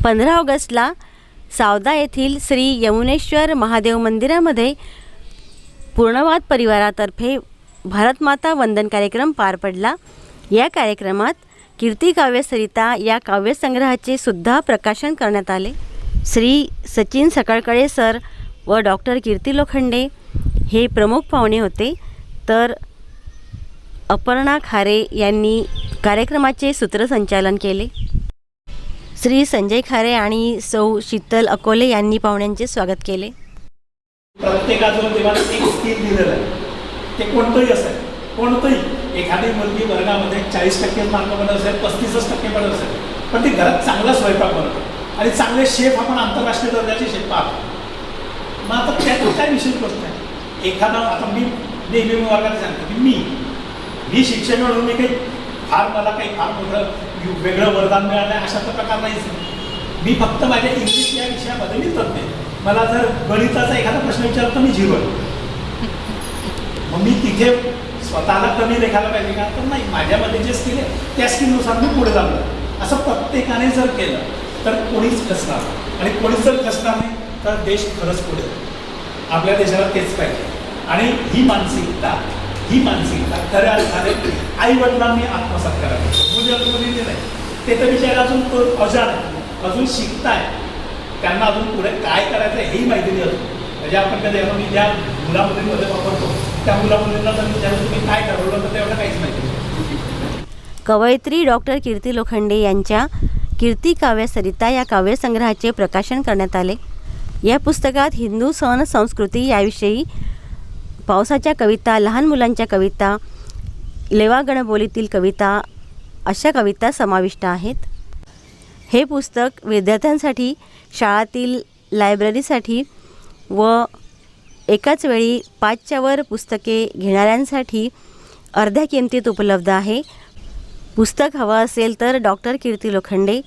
15 ऑगस्टला सावदा येथील श्री यमुनेश्वर महादेव मंदिरामध्ये पूर्णवाद परिवारातर्फे भारतमाता वंदन कार्यक्रम पार पडला। या कार्यक्रमात कीर्ती काव्य सरिता या काव्यसंग्रहाचे सुद्धा प्रकाशन करण्यात आले। श्री सचिन सकळकळे सर व डॉक्टर कीर्ती लोखंडे हे प्रमुख पाहुणे होते, तर अपर्णा खारे यांनी कार्यक्रमाचे सूत्रसंचालन केले। श्री संजय खारे आणि सौ शीतल अकोले यांनी पाहुण्यांचे स्वागत केले। प्रत्येकाजवळ देवाने एक स्किल दिलेलं आहे, ते कोणतंही असेल, कोणतंही एखादी मुलगी वर्गामध्ये 40% मार्क बनवत असेल, 35% बनवत असेल, पण ती घरात चांगला स्वयंपाक बनवते आणि चांगले शेफ आपण आंतरराष्ट्रीय दर्जाचे शेफ पाहतो। मग आता त्यात काय विशेष गोष्ट आहे? एखादा आता मी नेहमी वर्गात सांगतो की मी शिक्षक म्हणून मी काही मला काही फार मोठं वेगळं वरदान मिळालं आहे अशा प्रकार नाहीच। मी फक्त माझ्या इंग्लिश या विषयामध्ये मी तज्ञ। मला जर गणिताचा एखादा प्रश्न विचारला तर मी 0। मग मी तिथे स्वतःला कमी लेखायला पाहिजे का? तर नाही, माझ्यामध्ये जे स्किल आहे त्या स्किलनुसार मी पुढे जाणार। असं प्रत्येकाने जर केलं तर कोणीच खचणार, आणि कोणीच जर खचणार नाही तर देश खरंच पुढे। आपल्या देशाला तेच पाहिजे। आणि ही मानसिकता खऱ्या अर्थाने आईवडिलांनी आत्मसात करावी। मुलीने नाही, ते तर विचार अजून तो अजाण आहे, अजून शिकताय, त्यांना अजून पुढे काय करायचं हेही माहिती नाही अजून। म्हणजे आपण कधी मी ज्या मुलामुलींमध्ये वापरतो त्या मुलामुलींना जर विचारलं तुम्ही काय ठरवलं तर तेवढं काहीच माहिती नाही। कवयित्री डॉक्टर कीर्ती लोखंडे यांच्या कीर्ती काव्य सरिता या काव्यसंग्रहाचे प्रकाशन करण्यात आले। या पुस्तकात हिंदू सण संस्कृती याविषयी पावसाच्या कविता, लहान मुलांच्या कविता, लेवा गणबोलीतील कविता अशा कविता समाविष्ट आहेत। हे पुस्तक विद्यार्थ्यांसाठी, शाळातील लायब्ररीसाठी व एकाच वेळी 5च्या वर पुस्तके घेणाऱ्यांसाठी अर्ध्या किमतीत उपलब्ध आहे। पुस्तक हवं असेल तर डॉक्टर कीर्ती लोखंडे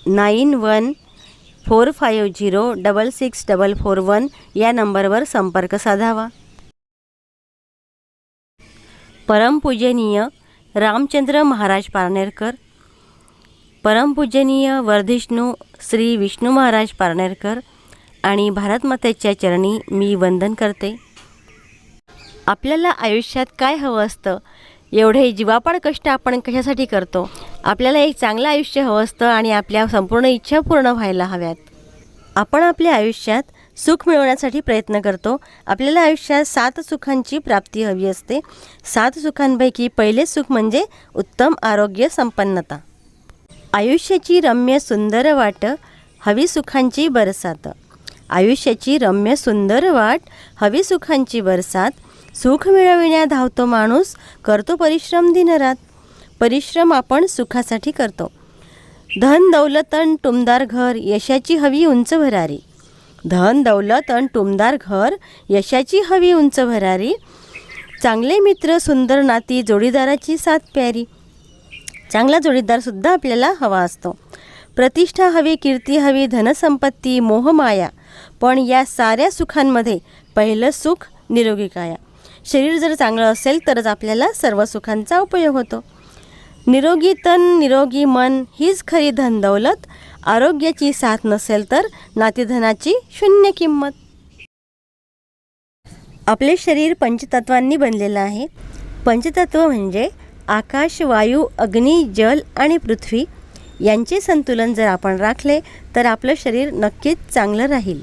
9145066441 या नंबरवर संपर्क साधावा। परमपूजनीय रामचंद्र महाराज पारनेरकर, परमपूजनीय वर्धिष्णू श्री विष्णू महाराज पारनेरकर आणि भारतमातेच्या चरणी मी वंदन करते। आपल्याला आयुष्यात काय हवं असतं? एवढे जीवापाड कष्ट आपण कशासाठी करतो? आपल्याला एक चांगलं आयुष्य हवं असतं आणि आपल्या संपूर्ण इच्छा पूर्ण व्हायला हव्यात। आपण आपल्या आयुष्यात सुख मिळवण्यासाठी प्रयत्न करतो। आपल्याला आयुष्यात 7 सुखांची प्राप्ती हवी असते। 7 सुखांपैकी पहिले सुख म्हणजे उत्तम आरोग्य संपन्नता। आयुष्याची रम्य सुंदर वाट हवी सुखांची बरसात। आयुष्याची रम्य सुंदर वाट हवी सुखांची बरसात। सुख मिळविण्या धावतो माणूस, करतो परिश्रम दिनरात। परिश्रम आपण सुखासाठी करतो। धन दौलत अन टुमदार घर यशाची हवी उंच भरारी। धन दौलत अन टुमदार घर यशाची हवी उंच भरारी। चांगले मित्र सुंदर नाती जोडीदाराची साथ प्यारी। चांगला जोडीदारसुद्धा आपल्याला हवा असतो। प्रतिष्ठा हवी, कीर्ती हवी, धनसंपत्ती, मोहमाया, पण या साऱ्या सुखांमध्ये पहिलं सुख निरोगी काया। शरीर जर चांगलं असेल तरच आपल्याला सर्व सुखांचा उपयोग होतो। निरोगी तन निरोगी मन हीच खरी धन दौलत। आरोग्याची साथ नसेल तर नातीधनाची शून्य किंमत। आपले शरीर पंचतत्वांनी बनलेलं आहे। पंचतत्व म्हणजे आकाश, वायू, अग्नी, जल आणि पृथ्वी यांचे संतुलन जर आपण राखले तर आपलं शरीर नक्कीच चांगलं राहील।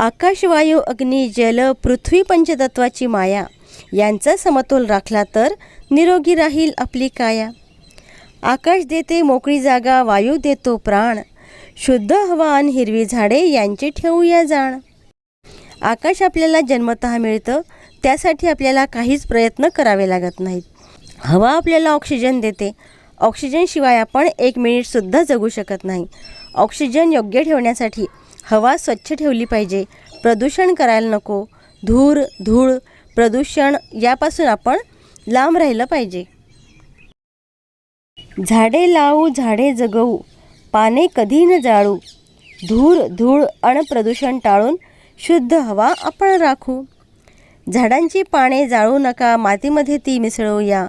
आकाश, वायू, अग्नी, जल, पृथ्वी पंचतत्वाची माया यांचा समतोल राखला तर निरोगी राहील आपली काया। आकाश देते मोकळी जागा, वायू देतो प्राण, शुद्ध हवा आणि हिरवी झाडे यांचे ठेवूया जाण। आकाश आपल्याला जन्मतः मिळतं, त्यासाठी आपल्याला काहीच प्रयत्न करावे लागत नाहीत। हवा आपल्याला ऑक्सिजन देते, ऑक्सिजनशिवाय आपण 1 मिनिटसुद्धा जगू शकत नाही। ऑक्सिजन योग्य ठेवण्यासाठी हवा स्वच्छ ठेवली पाहिजे, प्रदूषण करायला नको। धूळ, प्रदूषण यापासून आपण लांब राहिलं पाहिजे। झाडे लावू, झाडे जगवू, पाने कधी न जाळू। धूळ अण प्रदूषण टाळून शुद्ध हवा आपण राखू। झाडांची पाने जाळू नका, मातीमध्ये ती मिसळूया।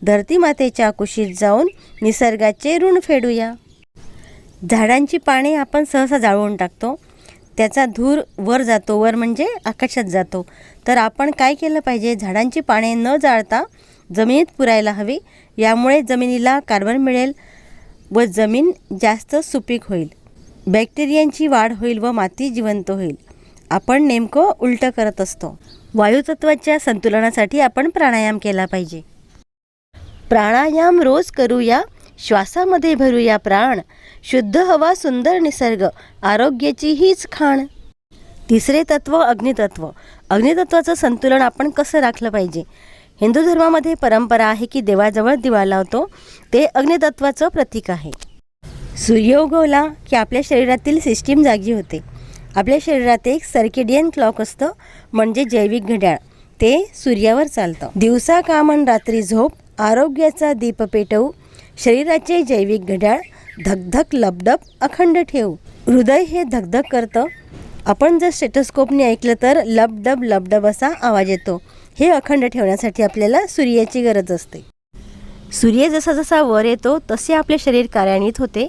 धरती मातेच्या कुशीत जाऊन निसर्गाचे ऋण फेडूया। झाडांची पाने आपण सहसा जाळून टाकतो, त्याचा धूर वर जातो, वर म्हणजे आकाशात जातो. तर आपण काय केलं पाहिजे, झाडांची पाने न जाळता जमिनीत पुरायला हवी. यामुळे जमिनीला कार्बन मिळेल व जमीन जास्त सुपीक होईल, बॅक्टेरियांची वाढ होईल व माती जिवंत होईल. आपण नेमकं उलटं करत असतो. वायुतत्वाच्या संतुलनासाठी आपण प्राणायाम केला पाहिजे. प्राणायाम रोज करूया, श्वासामध्ये भरूया प्राण, शुद्ध हवा सुंदर निसर्ग, आरोग्याची हीच खाण. तिसरे तत्व अग्नितत्व. अग्नितत्वाचं संतुलन आपण कसं राखलं पाहिजे. हिंदू धर्मामध्ये परंपरा आहे की देवाजवळ दिवा लावतो, ते अग्नितत्वाचं प्रतीक आहे. सूर्य उगवला की आपल्या शरीरातील सिस्टीम जागी होते. आपल्या शरीरात एक सर्केडियन क्लॉक असतं, म्हणजे जैविक घड्याळ, ते सूर्यावर चालतं. दिवसा काम अन रात्री झोप, आरोग्याचा दीप पेटवू, शरीराचे जैविक घड्याळ धकधक लबडब अखंड ठेवू. हृदय हे धकधक करतं. आपण जर स्टेथोस्कोपने ऐकलं तर लबडब लबडब असा आवाज येतो. हे अखंड ठेवण्यासाठी आपल्याला सूर्याची गरज असते. सूर्य जसा जसा वर येतो तसे आपले शरीर कार्यान्वित होते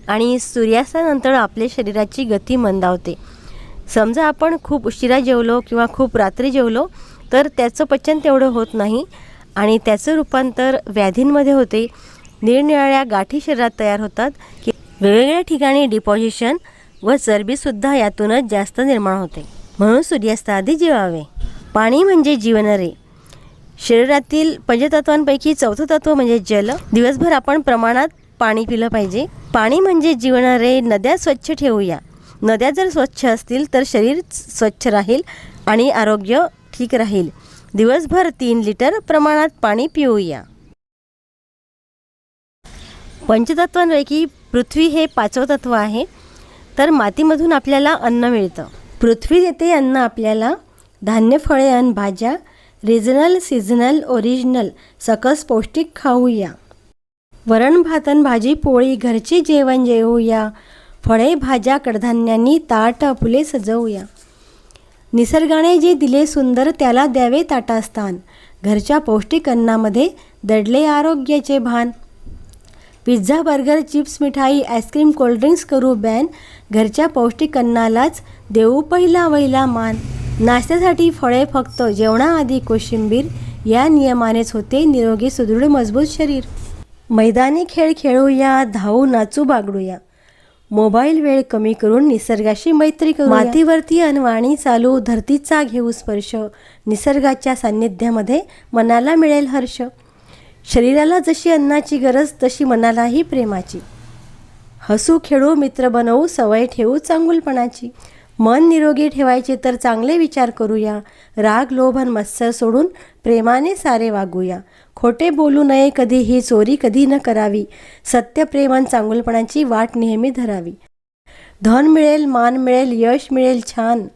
आणि सूर्यास्तानंतर आपल्या शरीराची गती मंदावते. समजा आपण खूप उशिरा जेवलो किंवा खूप रात्री जेवलो तर त्याचं पचन तेवढं होत नाही आणि त्याचं रूपांतर व्याधींमध्ये होते. निरनिराळ्या गाठी शरीरात तयार होतात की वेगवेगळ्या ठिकाणी डिपॉझिशन व चरबीसुद्धा यातूनच जास्त निर्माण होते. म्हणून सूर्यास्ताआधी जेवावे. पाणी म्हणजे जीवन रे. शरीरातील पंचतत्वांपैकी चौथं तत्व म्हणजे जल. दिवसभर आपण प्रमाणात पाणी पिलं पाहिजे. पाणी म्हणजे जीवन रे. नद्या स्वच्छ ठेवूया. नद्या जर स्वच्छ असतील तर शरीर स्वच्छ राहील आणि आरोग्य ठीक राहील. दिवसभर 3 लिटर प्रमाणात पाणी पिऊया. पंचतत्वांपैकी पृथ्वी हे 5वं तत्व आहे. तर मातीमधून आपल्याला अन्न मिळतं. पृथ्वी देते अन्न आपल्याला, धान्य फळे अन्न भाज्या, रिजनल सीझनल ओरिजिनल, सकस पौष्टिक खाऊया. वरण भातन भाजी पोळी घरचे जेवण जेवूया. फळे भाज्या कडधान्यांनी ताट फुले सजवूया. निसर्गाने जे दिले सुंदर त्याला द्यावे ताटास्थान. घरच्या पौष्टिक अन्नामध्ये दडले आरोग्याचे भान. पिझ्झा बर्गर चिप्स मिठाई आईस्क्रीम कोल्ड्रिंक्स करू बॅन. घरच्या पौष्टिक अन्नालाच देऊ पहिला वहिला मान. नाश्त्यासाठी फळे फक्त, जेवणाआधी कोशिंबीर, या नियमानेच होते निरोगी सुदृढ मजबूत शरीर. मैदानी खेळ खेळूया, धावू नाचू बागडूया. मोबाईल वेळ कमी करून निसर्गाशी मैत्री करू. मातीवरती अनवाणी चालू, धरतीचा घेऊ स्पर्श. निसर्गाच्या सान्निध्यामध्ये मनाला मिळेल हर्ष. शरीराला जशी अन्नाची गरज तशी मनालाही प्रेमाची. हसू खेळू मित्र बनवू, सवय ठेवू चांगुलपणाची. मन निरोगी ठेवायचे तर चांगले विचार करूया. राग लोभ आणि मत्सर सोडून प्रेमाने सारे वागूया. खोटे बोलू नये कधीही, चोरी कधी न करावी. सत्य प्रेम आणि चांगुलपणाची वाट नेहमी धरावी. धन मिळेल, मान मिळेल, यश मिळेल छान.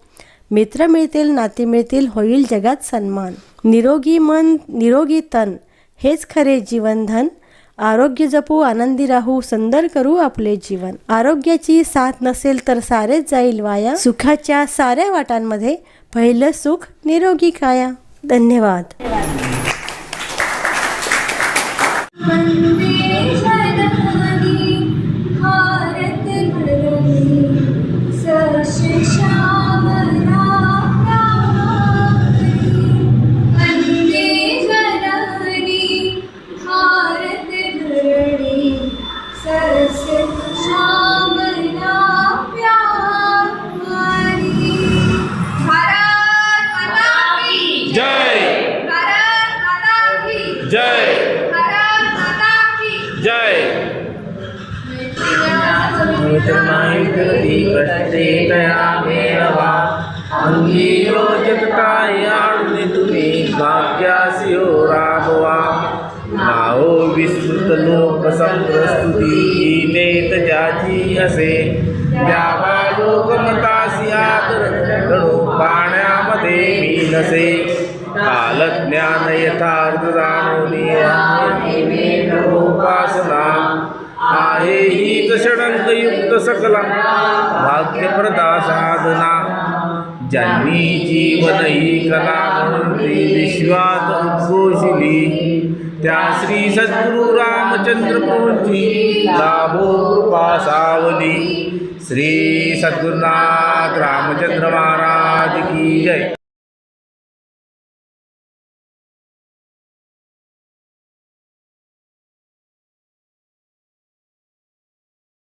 मित्र मिळतील, नाते मिळतील, होईल जगात सन्मान. निरोगी मन निरोगी तन हेच खरे जीवनधन. आरोग्य जपू, आनंदी राहू, सुंदर करू आपले जीवन. आरोग्याची साथ नसेल तर सारेच जाईल वाया. सुखाच्या साऱ्या वाटांमध्ये पहिलं सुख निरोगी काया. धन्यवाद. विस्तृत लोक संप्रस्तुती नेत ज्याची असे. द्यावा लोकमतासी आदर पाण्यामध्ये मी नसे. कालज्ञान यथार्थ जाणून उपासना आहे हीच षडंग युक्त सकला भाग्यप्रदा साधना. ज्यांनी जीवन ही कला म्हणून विश्वात उद्घोषिली त्या श्री सद्गुरु रामचंद्र प्रभूंची लाभो कृपा सावली. श्री सद्गुरुनाथ रामचंद्र महाराज की जय.